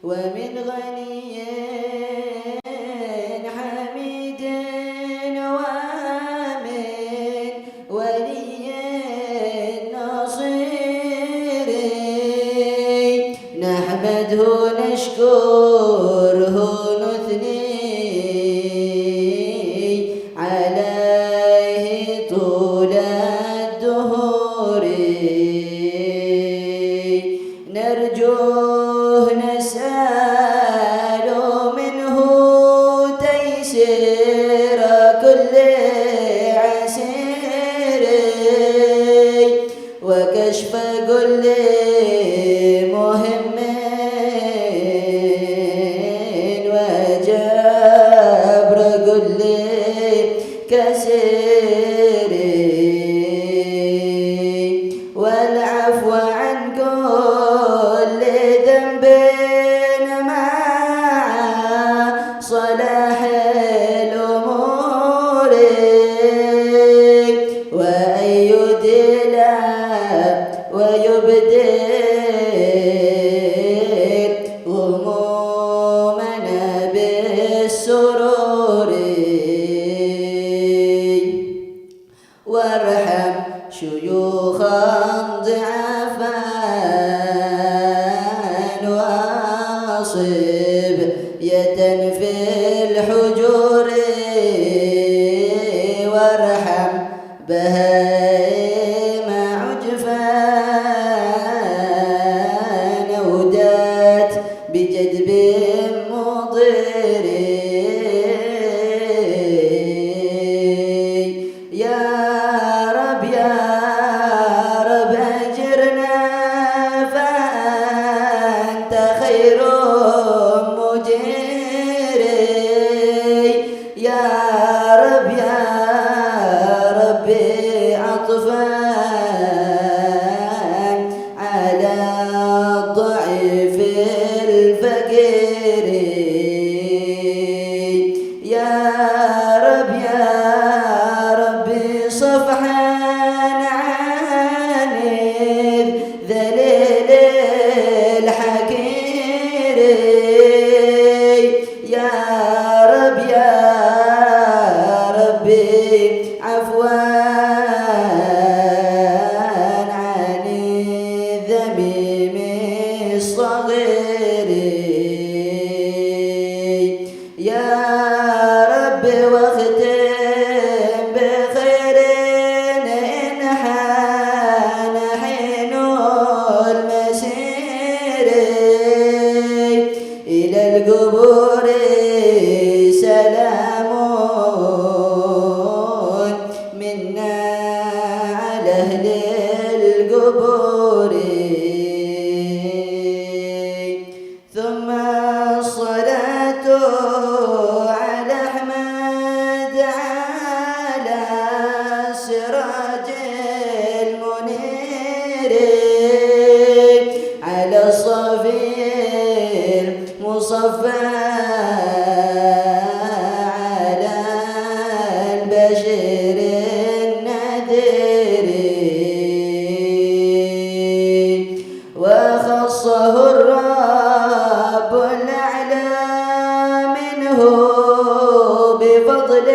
ومن غني حميد ومن ولي نصير نحمده نشكره نثني عليه طول الدهور نرجوه نسأل منه تيسير كل عسير وكشف كل مهم وجبر كل كسير والعفو عن كل ذنب مع صلاح الأمور وأن يدل ويبدل همومنا بالسرور وارحم شيوخا ضعفا واصب في الحجور وارحم بهائم عجفان ودات بجدب مضر يا رب أجرنا فأنت خير مجير يا رب عطفا على الضعيف الفقير يا رب صفحا عن الذليل الحقير يا رب عفوا عن الذميم الصغير يا رب واختم بخير إن حان حين المسير إلى القبور سلام منا على أهل القبور ثم الصلاة على أحمد على السراج المنير على الصفي المصفى على البشير النذير وخصه الرب الأعلى منه بفضل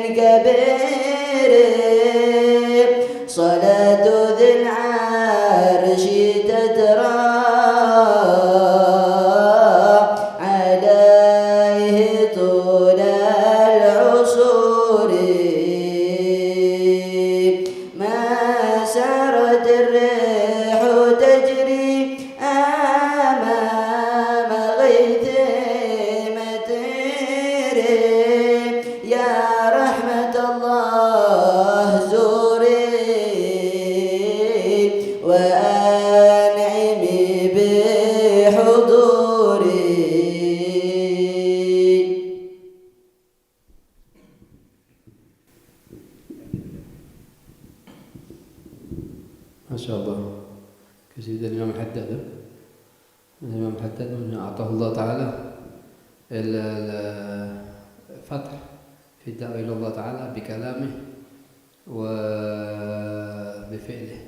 كبير صلاة ذي العرش تترى عليه طول العصور ما سارت الريح تجري أمام غيث مطير يا رحمة الله زوري وأنعمي بحضوري ما شاء الله. كسيد الإمام حداد من أعطاه الله تعالى الفتح في الدعوة إلى الله تعالى بكلامه وبفعله.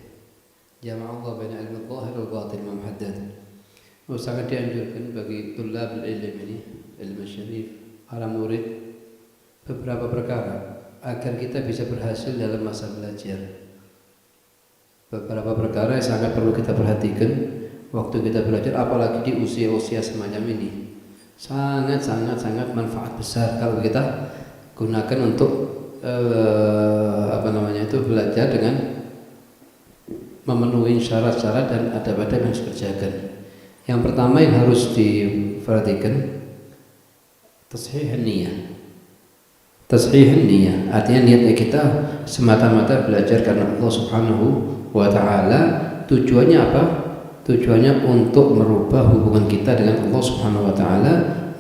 جمع الله بين علم الظاهر والباطن الإمام حداد. sangat dianjurkan bagi tulab ilmu ini, ilmu syarif, para murid, beberapa perkara agar kita bisa berhasil dalam masa belajar. Beberapa perkara yang sangat perlu kita perhatikan waktu kita belajar, apalagi di usia-usia semacam ini. Sangat manfaat besar kalau kita gunakan untuk belajar dengan memenuhi syarat-syarat dan adab-adab yang harus dikerjakan. Yang pertama yang harus diperhatikan, tashihun niyah. Tashihun niyah artinya niatnya kita semata-mata belajar karena Allah Subhanahu wa ta'ala. Tujuannya apa? Tujuannya untuk merubah hubungan kita dengan Allah Subhanahu wa ta'ala,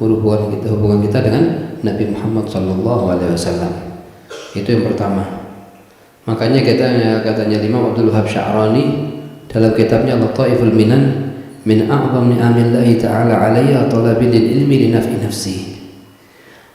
merubah hubungan kita dengan Nabi Muhammad sallallahu alaihi wasallam. Itu yang pertama. Makanya katanya Imam Abdul Wahab Sya'rani dalam kitabnya Lataiful Minan, min a'zami ni'amillahi ta'ala alayya talabil ilmi li naf'i nafsi.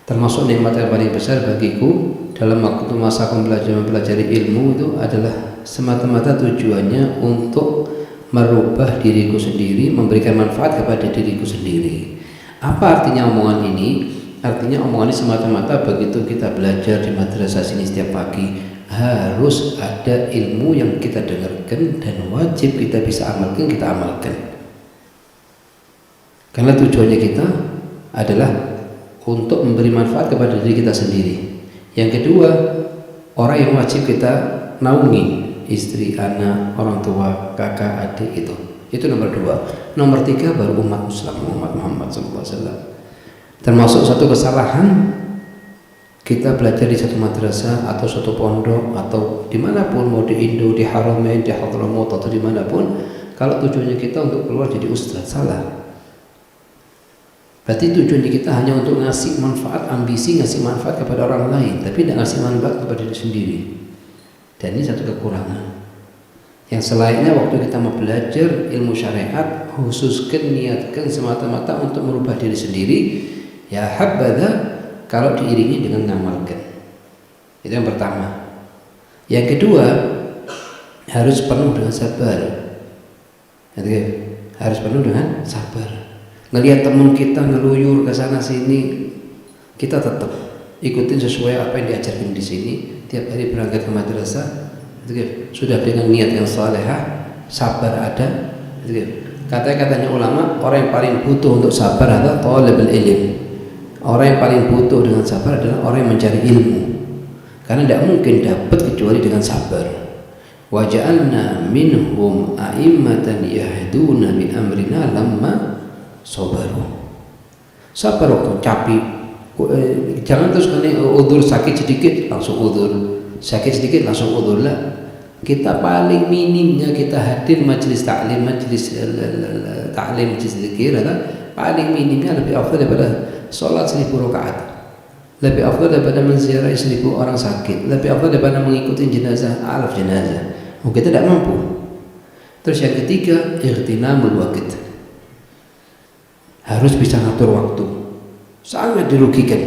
Termasuk nikmat yang paling besar bagiku dalam waktu masa mempelajari ilmu itu adalah semata-mata tujuannya untuk merubah diriku sendiri, memberikan manfaat kepada diriku sendiri. Apa artinya omongan ini? Artinya omongan ini semata-mata begitu kita belajar di madrasah sini setiap pagi, harus ada ilmu yang kita dengarkan dan wajib kita bisa amalkan, kita amalkan. Karena tujuannya kita adalah untuk memberi manfaat kepada diri kita sendiri. Yang kedua, orang yang wajib kita naungi, istri, anak, orang tua, kakak, adik, itu nomor 2. Nomor 3 baru umat Islam, umat Muhammad SAW. Termasuk satu kesalahan kita belajar di satu madrasah atau satu pondok atau dimanapun, mau di Indo, di Haramain, di Hadramaut atau dimanapun, kalau tujuannya kita untuk keluar jadi ustaz, salah. Berarti tujuan kita hanya untuk ngasih manfaat, ambisi ngasih manfaat kepada orang lain, tapi tidak ngasih manfaat kepada diri sendiri. Dan ini satu kekurangan. Yang selainnya waktu kita mau belajar ilmu syariat, khususkan niatkan semata-mata untuk merubah diri sendiri. Ya habbadah kalau diiringi dengan ngamalkan. Itu yang pertama. Yang kedua, harus penuh dengan sabar. Harus penuh dengan sabar. Ngelihat teman kita ngeluyur ke sana sini, kita tetap ikutin sesuai apa yang diajarkan di sini. Tiap hari berangkat ke madrasah, sudah dengan niat yang salehah, sabar ada. Katanya ulama, orang yang paling butuh untuk sabar adalah talibul ilm. Orang yang paling butuh dengan sabar adalah orang yang mencari ilmu. Karena tidak mungkin dapat kecuali dengan sabar. Wa ja'alna minhum a'immatan yahduna bi amrina lamma sabaru. Sabar waktu capek. Jangan terus udzur sakit sedikit langsung udzur, sakit sedikit langsung udzur lah. Kita paling minimnya kita hadir majelis taklim, majelis zikir, paling minimnya lebih afdal daripada sholat 1000 rakaat, lebih afdal daripada menziarahi 1000 orang sakit, lebih afdal daripada mengikuti jenazah 1000 jenazah. Kita tidak mampu. Terus yang ketiga, ightinamul waqt. Harus bisa ngatur waktu. Sangat dirugikan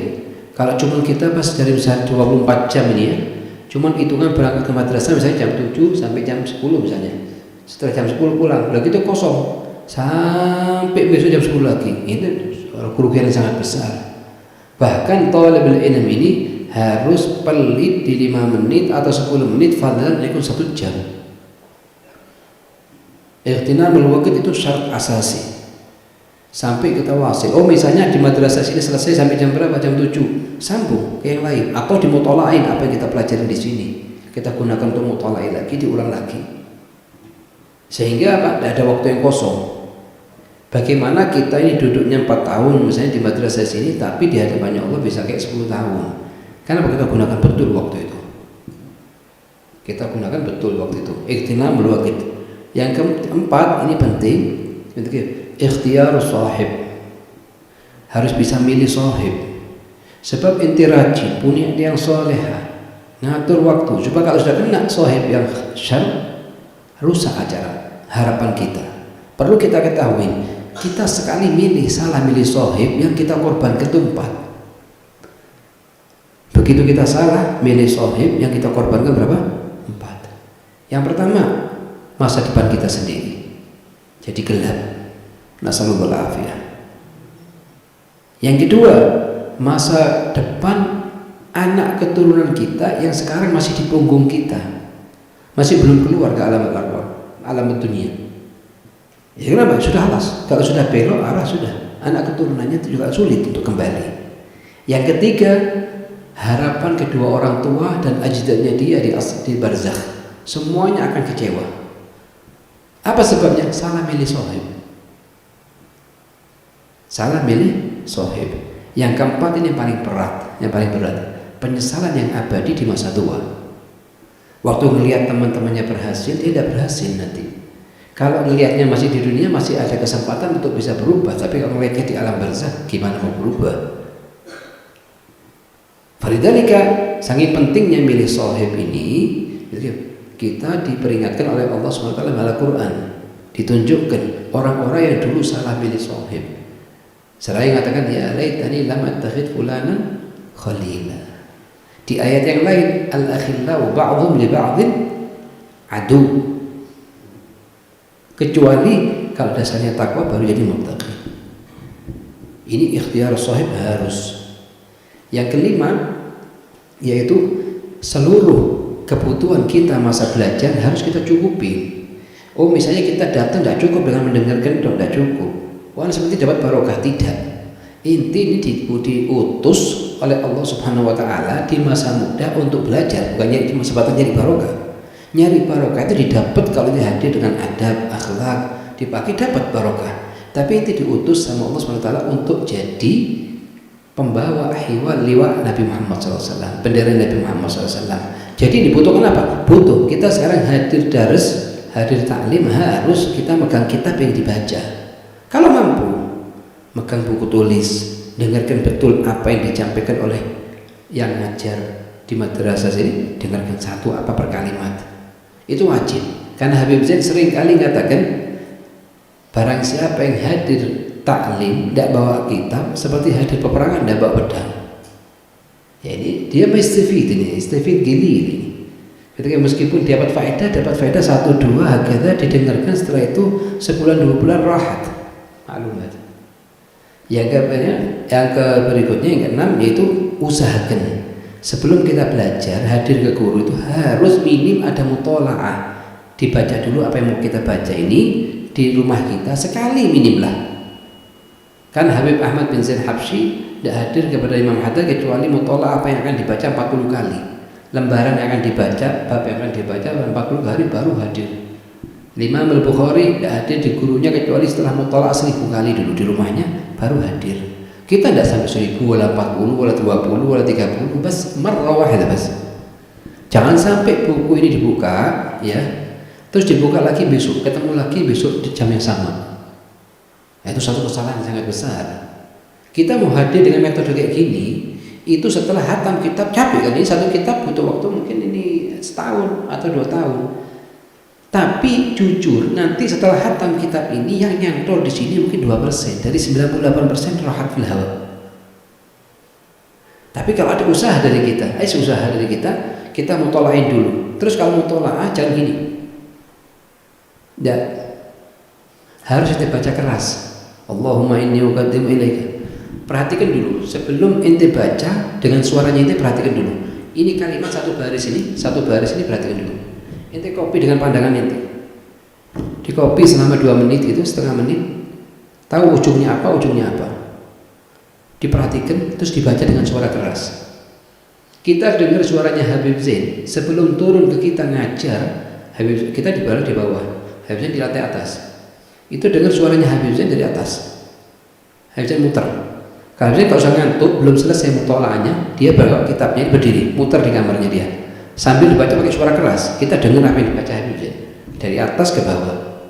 kalau cuma kita pas dari misalnya 24 jam ini ya, cuma hitungan berangkat ke madrasah misalnya jam 7 sampai jam 10 misalnya, setelah jam 10 pulang, lagi itu kosong sampai besok jam 10 lagi. Ini kerugian yang sangat besar. Bahkan thalibul ilm ini harus pelit di 5 menit atau 10 menit fadlan ikut 1 jam. Ightinamul waqt itu syarat asasi sampai kita wasil. Oh misalnya di madrasah sini selesai sampai jam berapa? Jam 7, sambung ke yang lain atau dimutola'in apa yang kita pelajari di sini, kita gunakan untuk mutola'in lagi, diulang lagi, sehingga apa? Tidak ada waktu yang kosong. Bagaimana kita ini duduknya 4 tahun misalnya di madrasah sini, tapi di hadapannya Allah bisa kayak 10 tahun. Karena kita gunakan betul waktu itu. Kita gunakan betul waktu itu. Ightinamul waqt. Yang keempat, ini penting, ikhtiyar sahib. Harus bisa milih sahib. Sebab inti rajin punya yang salehah, ngatur waktu. Supaya kalau sudah kena sahib yang syar, rusak acara. Harapan kita perlu kita ketahui, kita sekali salah milih sahib yang kita korbankan itu 4. Begitu kita salah milih sahib yang kita korbankan berapa? 4. Yang pertama, masa depan kita sendiri jadi gelap. Nasallallahu alaihi. Yang kedua, masa depan anak keturunan kita yang sekarang masih di punggung kita, masih belum keluar ke alam arwah, alam dunia. Ya kenapa? Sudah alas. Kalau sudah belok arah sudah, anak keturunannya itu juga sulit untuk kembali. Yang ketiga, harapan kedua orang tua dan ajdadnya dia di barzakh, semuanya akan kecewa. Apa sebabnya? Salah milih sohib. Salah milih sohib. Yang keempat ini yang paling berat, penyesalan yang abadi di masa tua. Waktu ngelihat teman-temannya berhasil, dia tidak berhasil nanti. Kalau ngelihatnya masih di dunia, masih ada kesempatan untuk bisa berubah. Tapi kalau ngelihatnya di alam barzakh, gimana mau berubah? Falidzalika, saking pentingnya milih sohib ini, kita diperingatkan oleh Allah SWT dalam Al-Quran, ditunjukkan orang-orang yang dulu salah milih sohib. Seraya mengatakan, ya laitani lam attakhidh fulanan khalila. Di ayat yang lain, al-akhillau ba'dhum li ba'dhin adu. Kecuali kalau dasarnya takwa baru jadi muttaqi. Ini ikhtiar sohib harus. Yang kelima, yaitu seluruh kebutuhan kita masa belajar harus kita cukupi. Oh, misalnya kita datang tidak cukup dengan mendengarkan, tidak cukup. Wah, seperti dapat barokah, tidak. Inti ini diutus oleh Allah Subhanahu wa taala di masa muda untuk belajar, bukan cuma sebatas nyari barokah. Nyari barokah itu didapat kalau dia hadir dengan adab, akhlak, dipakai dapat barokah. Tapi itu diutus sama Allah Subhanahu wa taala untuk jadi pembawa hiwal liwa Nabi Muhammad SAW, bendera Nabi Muhammad SAW. Jadi dibutuhkan apa? Butuh. Kita sekarang hadir daras, hadir taklim, harus kita megang kitab yang dibaca. Kalau mampu, megang buku tulis, dengarkan betul apa yang disampaikan oleh yang ngajar di madrasah sini, dengarkan satu apa per kalimat. Itu wajib. Karena Habib Zain sering kali mengatakan, barang siapa yang hadir taklim tidak bawa kitab, seperti hadir peperangan tidak bawa pedang. Ya, ini dia mustafid, ini istafid gili ini. Ketika meskipun dapat faedah 1, 2 hakadha didengarkan, setelah itu sebulan 2 bulan rahat maklumat. Yang berikutnya yang keenam, yaitu usahakan sebelum kita belajar hadir ke guru itu harus minim ada mutola'ah, dibaca dulu apa yang mau kita baca ini di rumah kita sekali minim lah. Kan Habib Ahmad bin Zain Habsyi tidak hadir kepada Imam Haddad kecuali mutola'ah apa yang akan dibaca 40 kali, lembaran yang akan dibaca, bab yang akan dibaca 40 hari baru hadir. Imam Al-Bukhari tidak hadir di gurunya kecuali setelah mutola'ah 1000 kali dulu di rumahnya baru hadir. Kita tidak sampai 1000 wala 40 wala 20 wala 30, bas marrah wahidah bas. Jangan sampai buku ini dibuka ya, terus dibuka lagi besok, ketemu lagi besok di jam yang sama. Itu satu kesalahan yang sangat besar. Kita mau hadir dengan metode kayak gini, itu setelah hatam kitab capek kan, ini satu kitab butuh waktu mungkin ini setahun atau 2 tahun. Tapi jujur nanti setelah hatam kitab ini yang nyantol di sini mungkin 2%, dari 98% rahat fil hawa. Tapi kalau ada usaha dari kita, kita mutola'in dulu. Terus kalau mutola'ah jangan gini. Harus kita baca keras. Allahumma inni uqaddimu ilaika. Perhatikan dulu sebelum ente baca dengan suaranya, ente perhatikan dulu. Ini kalimat satu baris ini perhatikan dulu. Ente copy dengan pandangan ente. Di copy selama 2 menit itu, setengah menit. Tahu ujungnya apa. Diperhatikan terus dibaca dengan suara keras. Kita dengar suaranya Habib Zain sebelum turun ke kita ngajar. Habib kita di bawah, Habib Zain di lantai atas. Itu dengar suaranya Habib Zain dari atas. Habib Zain muter. Kalau Habib Zain kalau usah ngantuk, belum selesai mutola'ahnya, dia bawa kitabnya berdiri, muter di kamarnya dia. Sambil dibaca pakai suara keras, kita dengar apa yang dibaca Habib Zain dari atas ke bawah.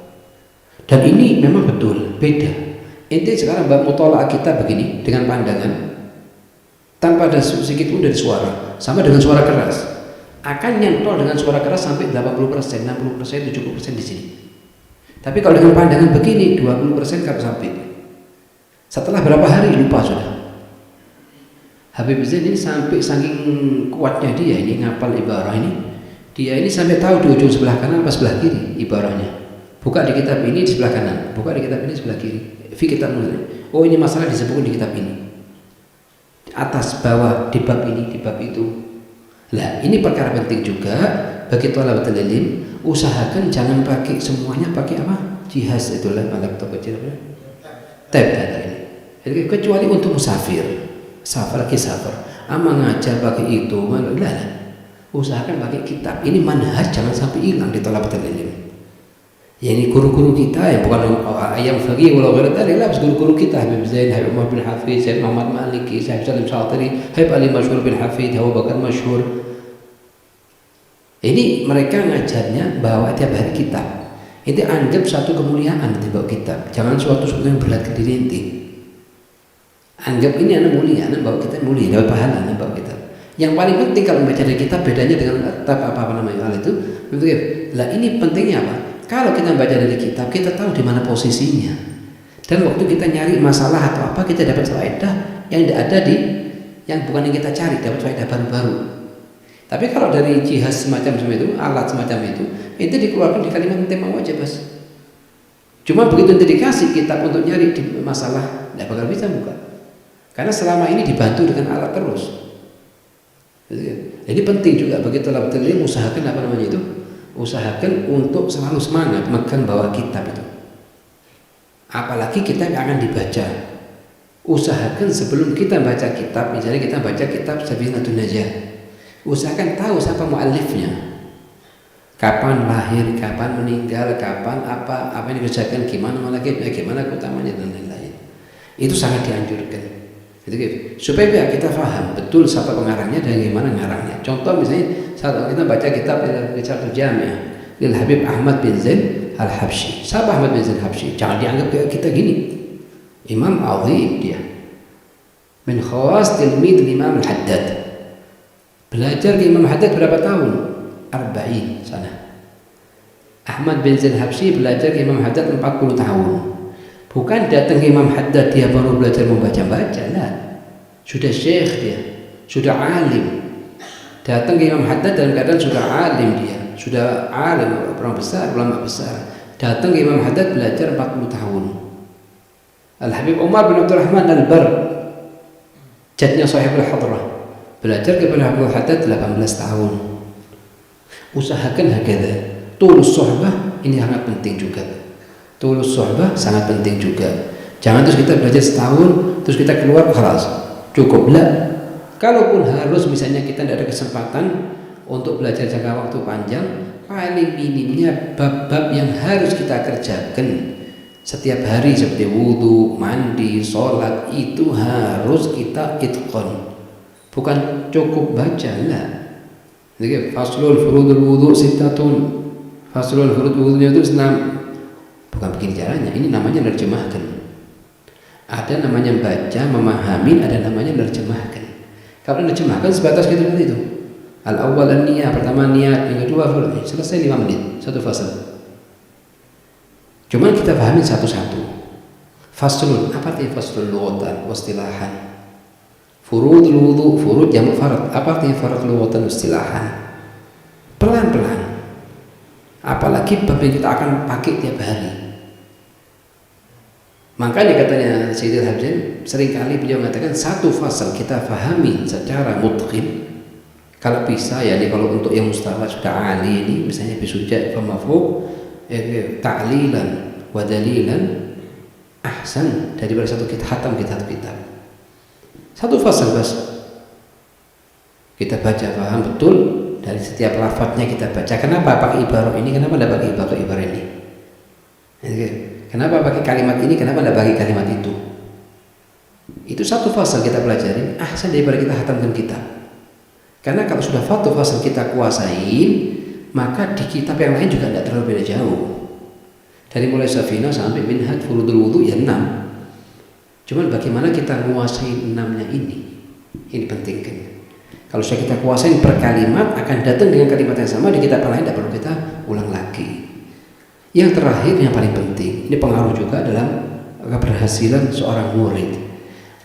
Dan ini memang betul beda. Ente sekarang mbak mutola'ah kita begini dengan pandangan tanpa ada sedikit pun dari suara, sama dengan suara keras akan nyantol dengan suara keras sampai 80%, 60%, 70% di sini. Tapi kalau dengan pandangan begini 20% kalau sampai. Setelah berapa hari lupa sudah. Habib Zain ini sampai saking kuatnya dia ini ngapal ibarah ini, dia ini sampai tahu di ujung sebelah kanan apa sebelah kiri ibarahnya. Buka di kitab ini di sebelah kanan, buka di kitab ini sebelah kiri. Fi kitab ini. Oh ini masalah disebut di kitab ini. Atas bawah di bab ini, di bab itu. Lah ini perkara penting juga bagi thalabatul ilm. Usahakan jangan pakai semuanya pakai apa? Jihaz itulah laptop kecil apa? Tab ada ini. Jadi kecuali untuk musafir, safar lagi safar. Ama ngajar pakai itu, lah. Usahakan pakai kitab. Ini manhaj jangan sampai hilang di thalabatul ilm. Ya ini guru-guru kita ya bukan ayam fakih walau ghairi adalah guru-guru kita Habib Zain, Habib Umar bin Hafiz, Syekh Muhammad Maliki, Syekh Salim Syatiri, Habib Ali Masyhur bin Hafid, Abu Bakar Masyhur. Ini mereka ngajarnya bawa tiap hari kitab. Itu anggap satu kemuliaan di bawa kitab. Jangan suatu yang berat ke diri inti. Anggap ini anak mulia, anak bawa kitab mulia, dapat pahala anak bawa kitab. Yang paling penting kalau membaca dari kitab bedanya dengan kitab apa namanya hal itu. Lah ini pentingnya apa? Kalau kita baca dari kitab, kita tahu di mana posisinya. Dan waktu kita nyari masalah atau apa, kita dapat faedah yang tidak ada di, yang bukan yang kita cari, dapat faedah baru-baru. Tapi kalau dari jihaz semacam itu, alat semacam itu dikeluarkan di kalimat tema aja bas. Cuma begitu dikasih kitab untuk nyari di masalah, tidak bakal bisa buka. Karena selama ini dibantu dengan alat terus. Jadi penting juga begitu lah betul ini usahakan apa namanya itu. Usahakan untuk selalu semangat megang bawa kitab itu. Apalagi kita yang akan dibaca. Usahakan sebelum kita baca kitab, misalnya kita baca kitab Safinatun Najah, usahakan tahu siapa muallifnya, kapan lahir, kapan meninggal, kapan apa yang dikerjakan, gimana manaqibnya, gimana keutamanya dan lain-lain. Itu sangat dianjurkan. Supaya kita paham betul siapa pengarangnya dan gimana ngarangnya. Contoh misalnya saat kita baca kitab Risalah Jami'ah lil Habib Ahmad bin Zain Al-Habsyi. Siapa Ahmad bin Zain Al-Habsyi? Jangan dianggap kayak kita gini. Imam azim dia. Min khawas tilmid Imam Al-Haddad. Belajar ke Imam Haddad berapa tahun? 40 sana. Ahmad bin Zain Al-Habsyi belajar ke Imam Haddad 40 tahun. Bukan datang ke Imam Haddad dia baru belajar membaca-baca lah. Sudah syekh dia, sudah alim. Datang ke Imam Haddad dalam keadaan sudah alim dia, sudah alim, orang besar, ulama besar. Datang ke Imam Haddad belajar 40 tahun. Al-Habib Umar bin Abdurrahman Al-Bar, jadnya Sahibul Hadrah, belajar kepada Habib Haddad 18 tahun. Usahakan hakada. Tulus sohbah ini sangat penting juga. Tulus sohbah sangat penting juga. Jangan terus kita belajar setahun terus kita keluar khalas cukup lah. Kalaupun harus misalnya kita tidak ada kesempatan untuk belajar jangka waktu panjang, paling minimnya bab-bab yang harus kita kerjakan setiap hari seperti wudhu, mandi, sholat itu harus kita itqan. Bukan cukup baca lah. Jadi faslul furudul wudhu sittatun. Faslul furud wudhunya itu 6. Bukan begini caranya, ini namanya nerjemahkan. Ada namanya baca, memahami, ada namanya nerjemahkan. Kalau nerjemahkan sebatas gitu kan itu. Al-awwal an-niyah, pertama niat, yang kedua furud. Selesai 5 menit, satu fasal. Cuman kita pahami satu-satu. Faslun, apa artinya faslun lughatan wastilahan? Furudul wudhu, furud jamak farad. Apa artinya farad lughatan wastilahan? Pelan-pelan. Apalagi bab yang kita akan pakai tiap hari. Makanya katanya Sayyidil Habib seringkali beliau mengatakan satu fasal kita fahami secara mutqin. Kalau bisa ya nih, kalau untuk yang mustawa sudah ahli ini misalnya bisuja famafuk ta'lilan wa dalilan ahsan daripada satu kita hatam kitab. Satu fasal bas kita baca paham betul dari setiap lafadznya kita baca. Kenapa pakai ibarah ini? Kenapa tidak pakai ibarah ini? Kenapa pakai kalimat ini? Kenapa tidak pakai kalimat itu? Itu satu fasal kita pelajari. Ahsan daripada kita hatamkan kitab. Karena kalau sudah satu fasal kita kuasain, maka di kitab yang lain juga tidak terlalu beda jauh. Dari mulai Safinah sampai Minhaj Furudul Wudhu ya 6. Cuman bagaimana kita menguasai 6-nya ini? Ini penting kan? Kalau sudah kita kuasain per kalimat, akan datang dengan kalimat yang sama di kitab lain, tidak perlu kita ulang lagi. Yang terakhir yang paling penting, ini pengaruh juga dalam keberhasilan seorang murid.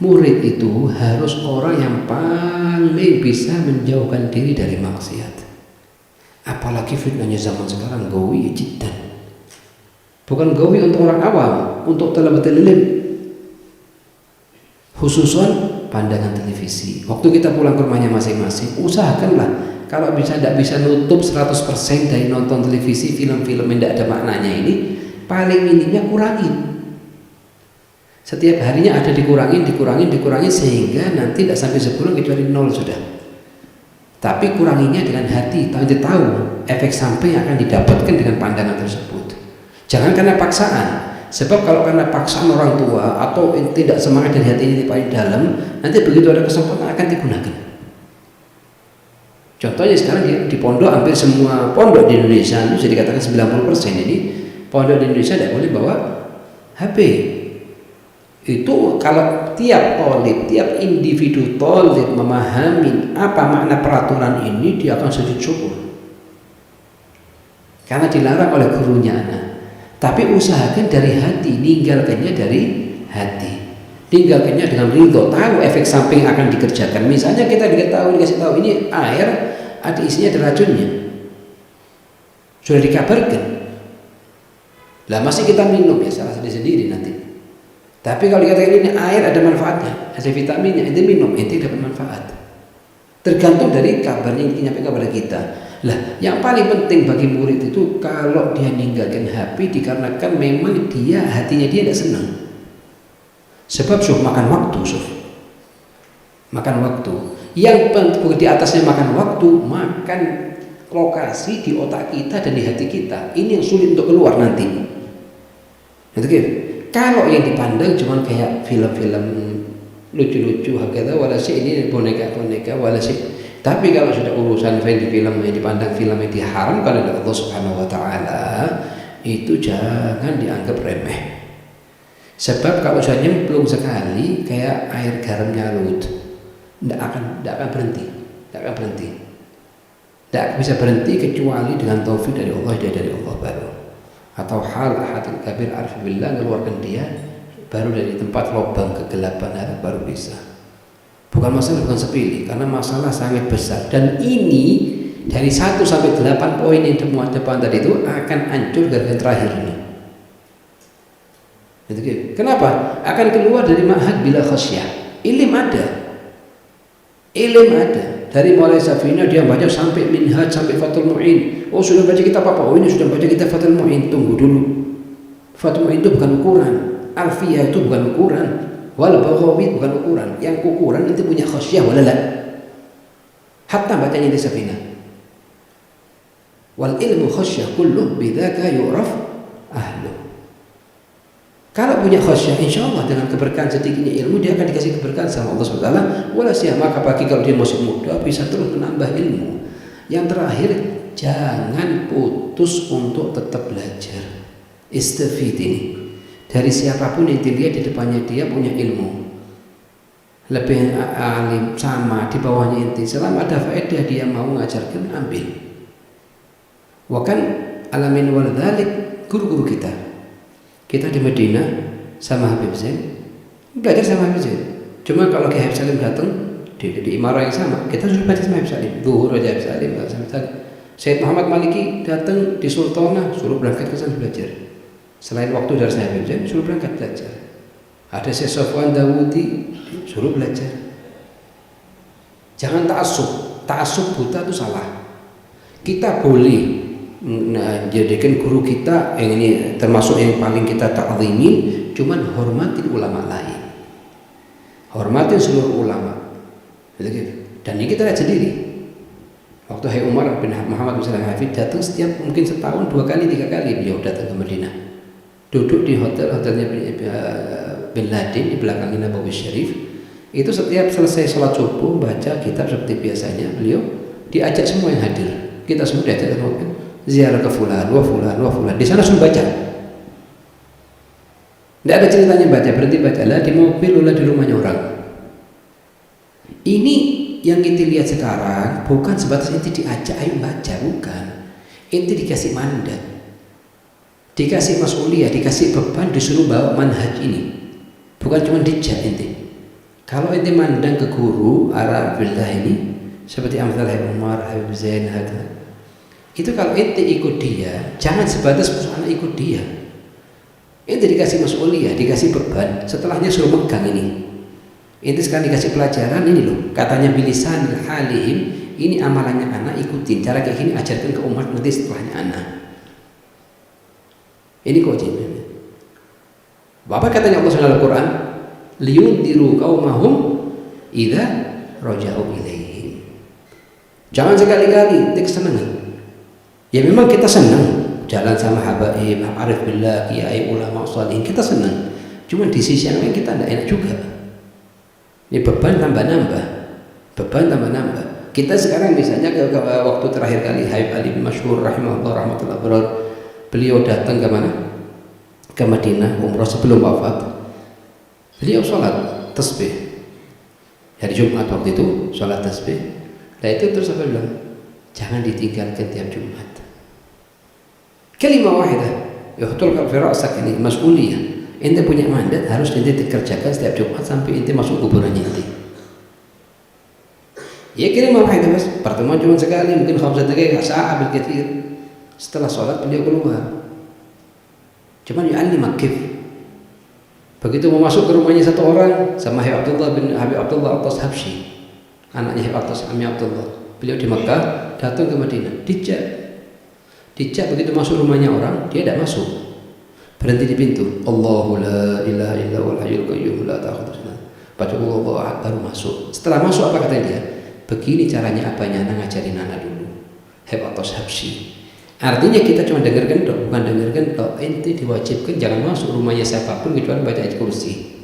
Murid itu harus orang yang paling bisa menjauhkan diri dari maksiat. Apalagi fitnahnya zaman sekarang gawi jiddan. Bukan gawi untuk orang awam, untuk talabatul ilm. Khususon pandangan televisi. Waktu kita pulang ke rumahnya masing-masing, usahakanlah kalau tidak bisa nutup 100% dari nonton televisi, film-film yang tidak ada maknanya ini, paling minimnya kurangin. Setiap harinya ada dikurangin sehingga nanti tidak sampai 10 kecuali 0 sudah. Tapi kuranginya dengan hati, tahu efek samping yang akan didapatkan dengan pandangan tersebut. Jangan karena paksaan. Sebab kalau karena paksaan orang tua atau tidak semangat dari hati ini paling dalam, nanti begitu ada kesempatan akan digunakan. Contohnya sekarang di pondok, hampir semua pondok di Indonesia itu bisa dikatakan 90% ini pondok di Indonesia tidak boleh bawa HP. Itu kalau tiap individu thalib memahami apa makna peraturan ini, dia akan sujud syukur karena dilarang oleh gurunya anak. Tapi usahakan dari hati, ninggalkannya dari hati, tinggalkannya dengan ridho, tahu efek samping akan dikerjakan. Misalnya kita dikasih tahu ini air ada isinya ada racunnya, sudah dikabarkan, lah masih kita minum, ya salah sendiri nanti. Tapi kalau dikatakan ini air ada manfaatnya, ada vitaminnya, ente minum, ente dapat manfaat. Tergantung dari kabarnya yang disampaikan kepada kita. Lah, yang paling penting bagi murid itu kalau dia ninggalkan HP dikarenakan memang hatinya dia tidak senang. Sebab makan waktu. Yang penting di atasnya makan waktu, makan lokasi di otak kita dan di hati kita. Ini yang sulit untuk keluar nanti. Kalau yang dipandang cuma kayak film-film lucu-lucu, hakata walasi ini boneka-boneka walasi. Tapi kalau sudah urusan film yang dipandang film yang diharamkan oleh Allah Subhanahu wa taala, itu jangan dianggap remeh. Sebab kalau sudah nyemplung sekali kayak air garamnya laut, tidak akan berhenti. Tidak bisa berhenti kecuali dengan taufik dari Allah, dari Allah baru. Atau hal kabir arif billah, mengeluarkan dia baru dari tempat lubang kegelapan baru bisa. Bukan sepele, karena masalah sangat besar. Dan ini dari 1 sampai 8 poin yang depan tadi itu akan hancur gara-gara terakhir ini. Kenapa? Akan keluar dari ma'had bila khasyah. Ilm ada. Dari mulai Safinah dia baca sampai Minhaj, sampai Fathul Mu'in. Oh sudah baca kitab apa? Oh ini sudah baca kitab Fathul Mu'in. Tunggu dulu. Fathul Mu'in itu bukan ukuran. Alfiyah itu bukan ukuran. Wal Baghawi bukan ukuran. Yang ukuran itu punya khasyah wala la. Hatta bacanya di Safinah. Wal ilmu khasyah kulluh bidzaka yu'raf ahlu. Kalau punya khasyah, insya Allah dengan keberkahan sedikitnya ilmu dia akan dikasih keberkahan sama Allah SWT. Wala siapa apalagi kalau dia masih muda bisa terus menambah ilmu. Yang terakhir, jangan putus untuk tetap belajar. Istafid ini. Dari siapapun yang dilihat di depannya dia punya ilmu, lebih alim sama di bawahnya inti, selama ada faedah dia mau mengajarkan, ambil. Wakan alamin wal dzalik, guru-guru kita di Madinah sama Habib Zain, belajar sama Habib Zain. Cuma kalau Habib Salim datang di imarah yang sama, kita sudah belajar sama Habib Salim. Zuhur aja Habib Salim, Sayyid Muhammad Maliki datang di Sultanah, suruh berangkat ke sana belajar. Selain waktu dari saya Habib, suruh berangkat belajar. Ada Syekh Sofwan Dawudi, suruh belajar. Jangan ta'assub buta itu salah. Kita boleh jadikan guru kita yang ini termasuk yang paling kita ta'zimin, cuman hormatin ulama lain. Hormatin seluruh ulama. Dan ini kita lihat sendiri. Waktu Hayy Umar bin Muhammad bin Salam Hafid datang setiap mungkin setahun 2 kali 3 kali beliau datang ke Madinah. Duduk di hotelnya Bin Laden di belakangnya Nabawi Syarif. Itu setiap selesai sholat subuh baca kitab seperti biasanya, beliau diajak semua yang hadir. Kita semua diajak ziarah ke fulan, wa fulan. Di sana suruh baca. Tidak ada ceritanya baca, berhenti baca lah di mobil lah di rumahnya orang. Ini yang kita lihat sekarang bukan sebatas inti diajak ayo baca, bukan. Inti dikasih mandat, dikasih mas'uliyah, dikasih beban, disuruh bawa manhaj ini. Bukan cuma dijak inti. Kalau inti mandang ke guru arah billah ini seperti Amthal Habib Umar, Habib Zain, itu kalau inti ikut dia, jangan sebatas anak ikut dia. Ente dikasih mas'uliyah, dikasih beban, setelahnya suruh megang ini. Ente sekarang dikasih pelajaran ini loh, katanya bilisan halihim, ini amalannya anak ikutin, cara kayak gini ajarkan ke umat nanti setelahnya anak. Ini kewajibannya. Bapak katanya Allah SWT Al-Quran, liyundiru qaumahum idza raja'u ilaihim. Jangan sekali-kali ente kesenangan. Ya memang kita senang jalan sama habaib, arif billah, kiai, ulama, sholihin, kita senang. Cuma di sisi yang lain kita tidak enak juga. Ini beban tambah-nambah, beban tambah-nambah. Kita sekarang misalnya ke waktu terakhir kali Habib Ali bin Masyhur rahimahullah rahmatullah barakatuh, beliau datang ke mana? Ke Madinah umrah sebelum wafat. Beliau sholat tasbih hari Jumat waktu itu, sholat tasbih. Nah itu terus apa bilang? Jangan ditinggalkan tiap Jumat. Kalimah wahidah, yahtul fi ra'sak, ini mas'uliyah. Ente punya mandat, harus ente dikerjakan setiap Jumat sampai ente masuk kuburan ente. Ya kalimah wahidah mas, pertemuan cuma sekali, mungkin khamsah daqaiq sa'a bil katsir. Setelah sholat beliau keluar. Cuman yu'allimak kif. Begitu mau masuk ke rumahnya satu orang sama Habib Abdullah bin Habib Abdullah At-Habsyi, anaknya Habib Abdullah. Beliau di Makkah, datang ke Madinah, dijak begitu masuk rumahnya orang, dia tidak masuk, berhenti di pintu. Allahu la ilaha illa huwal hayyul qayyum la ta'khudhuhu sinatun baca Allahu ahad, baru masuk. Setelah masuk apa kata dia? Begini caranya apanya, anak ngajarin anak dulu. Habib Habsyi. Artinya kita cuma dengarkan dok, bukan dengarkan dok. Ente diwajibkan jangan masuk rumahnya siapapun kecuali baca ayat kursi.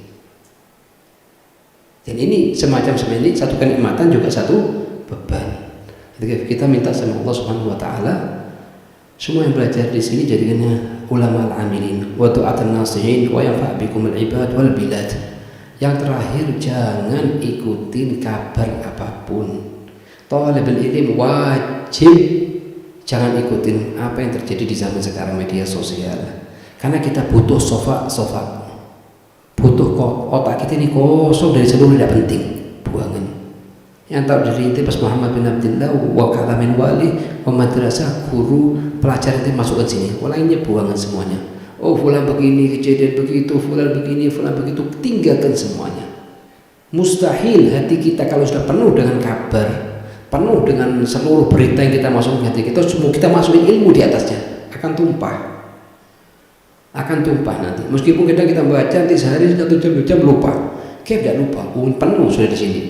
Dan ini semacam seperti ini, satu kenikmatan juga satu beban. Jadi kita minta sama Allah Subhanahu Wa Taala, semua yang belajar di sini jadikannya ulama al-amilin wa du'atan nasihin wa yanfa' bikumul ibad wal bilad. Yang terakhir, jangan ikutin kabar apapun. Thalibul ilm wajib jangan ikutin apa yang terjadi di zaman sekarang media sosial. Karena kita butuh sofa, butuh otak kita ini kosong dari seluruh tidak penting, buangan. Yang tahu dari itu pas Muhammad bin Abdullah wa kalamin wali wa madrasah, guru pelajar itu masuk ke sini, lainnya buangan semuanya. Oh fulan begini, kejadian begitu, fulan begini, fulan begitu, tinggalkan semuanya. Mustahil hati kita kalau sudah penuh dengan kabar, penuh dengan seluruh berita yang kita masukkan hati kita, semua kita masukin ilmu di atasnya, akan tumpah nanti. Meskipun kita baca nanti sehari 1 jam 2 jam lupa, tidak lupa, penuh sudah di sini.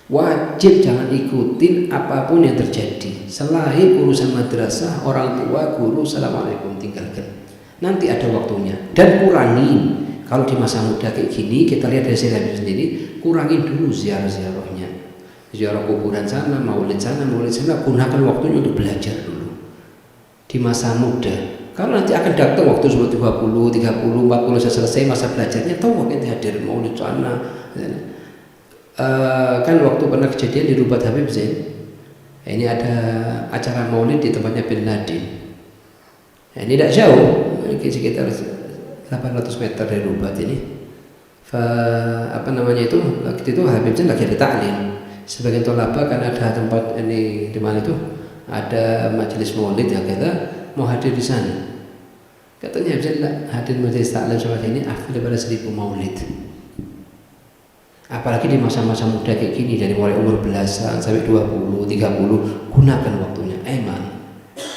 Wajib jangan ikutin apapun yang terjadi. Selain urusan madrasah, orang tua, guru, assalamualaikum, tinggalkan. Nanti ada waktunya. Dan kurangin. Kalau di masa muda kayak gini, kita lihat dari saya sendiri, kurangin dulu ziarah-ziarahnya. Ziarah kuburan sana, maulid sana, gunakan waktunya untuk belajar dulu. Di masa muda. Kalau nanti akan datang waktu 20, 30, 40 saya selesai masa belajarnya, tahu waktu hadir maulid sana. Kan waktu pernah kejadian di Rubat Habib Zain, ini ada acara maulid di tempatnya Bin Laden. Ini tidak jauh, sekitar 800 meter dari Rubat ini. Apa namanya itu? Waktu itu Habib Zain lagi ada ta'lim. Sebagian tolaba kan ada tempat ini di mana itu ada majelis maulid ya, kita mau hadir di sana. Katanya Habib Zain hadir majelis ta'lim seperti ini afdal daripada 1000 maulid. Apalagi di masa-masa muda kayak gini, dari mulai umur belasan sampai 20, 30, gunakan waktunya.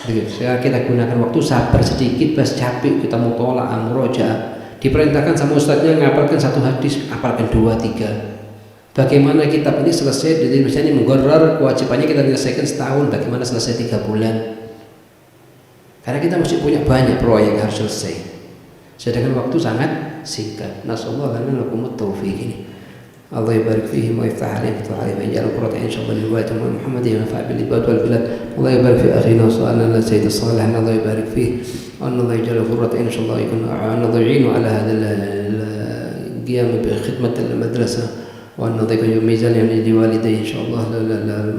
Kita gunakan waktu, sabar sedikit, pas capek kita mau tolak murojaah. Diperintahkan sama ustadznya ngapalkan 1 hadis, apalkan 2, 3. Bagaimana kitab ini selesai, jadi misalnya menggoror kewajibannya kita menyelesaikan setahun, bagaimana selesai 3 bulan? Karena kita mesti punya banyak proyek yang harus selesai. Sedangkan waktu sangat singkat. Nasallahu lana wa lakum at-taufiq ini. Allah yabarik fihi wa yaftah alaihim wa alaihim wa qurrata in sha Allah riwayat Muhammadiyya wa fa'bil ibad wal bilad. Allah yabarik fi akhina wa sallallahu alaihi sayyid as-salihin. Allah yabarik fihi wa anna Allah yaj'al qurrata in sha Allah yakun ana dhi'inu ala hadha al-qiyam bi khidmat al-madrasah wa anna dhika yumizan li walidayhi in sha Allah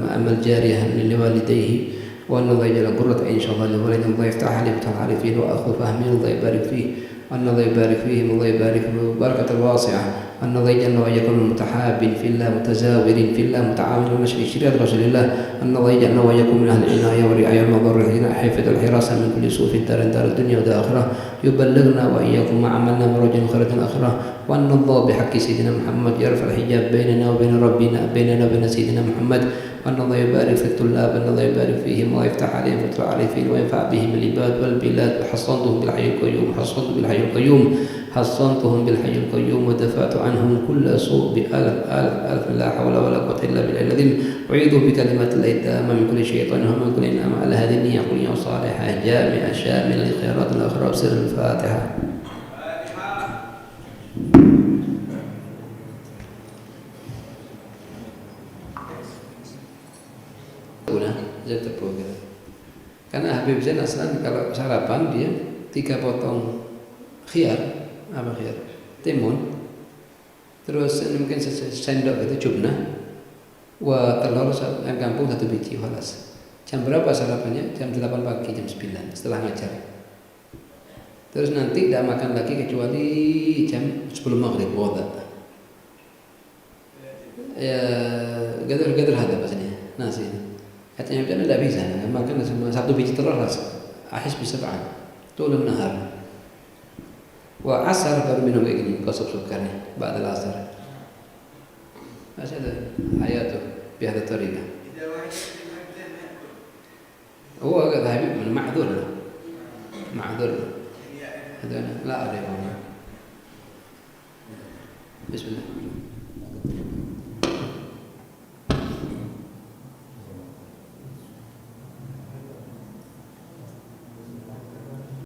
amal jariyah li walidayhi wa anna Allah yaj'al qurrata in sha Allah li walidayhi. Allah yaftah alaihim wa alaihim wa akhu fahmi. Allah yabarik fihi أن الله يبارك فيهم، الله يبارك فيهم البركة الواسعة، أن الله يجعلنا وإياكم متحابين في الله، متزاورين في الله، متعاونين على شريعة رسول الله، أن الله يجعلنا وإياكم من أهل العناية والرعاية والنظر والعناية، حفظ الحراسة من كل سوء في الدار الدنيا والآخرة، يبلغنا وإياكم ما عملنا مرجا وخرجا الآخرة، وأن الله بحق سيدنا محمد يرفع الحجاب بيننا وبين ربنا، بيننا وبين سيدنا محمد، وأن الله يبارك في الطلاب، أن الله يبارك فيهم ويفتح عليهم فتح عليهم وينفع بهم العباد والبلاد، وحصنتهم بالحي القيوم، حصنتهم بالحي القيوم، حصنتهم بالحي القيوم، ودفعت عنهم كل سوء بألف ألف ألف، لا حول ولا قوة إلا بالله العظيم، أعيذ بكلمات الله التامة من كل شيطان ومن كل نعمة، على هذه النية كلية صالحة جامعة شاملة للخيرات الآخرة، بسر الفاتحة. Karena Habib Zain aslan kalau sarapan dia 3 potong khiyar, apa khiyar? Timun. Terus mungkin sendok itu jubnah. Wah, telur ayam kampung 1 biji khalas. Jam berapa sarapannya? Jam 8 pagi, jam 9 setelah ngajar. Terus nanti tidak makan lagi kecuali jam 10 maghrib wada. Ya, gatal hada maksudnya nasi. Katanya macam tidak bisa, makan cuma 1 biji telur rasa. Ahis bisa tak? Tulun nahar. Wah, asar baru minum kayak gini, kosop sukarnya, ba'dal asar. Masih ada ayat tuh, biar terima. Oh, agak Habib ma'dzur. Ma'dzur. Ada la ada. Bismillah.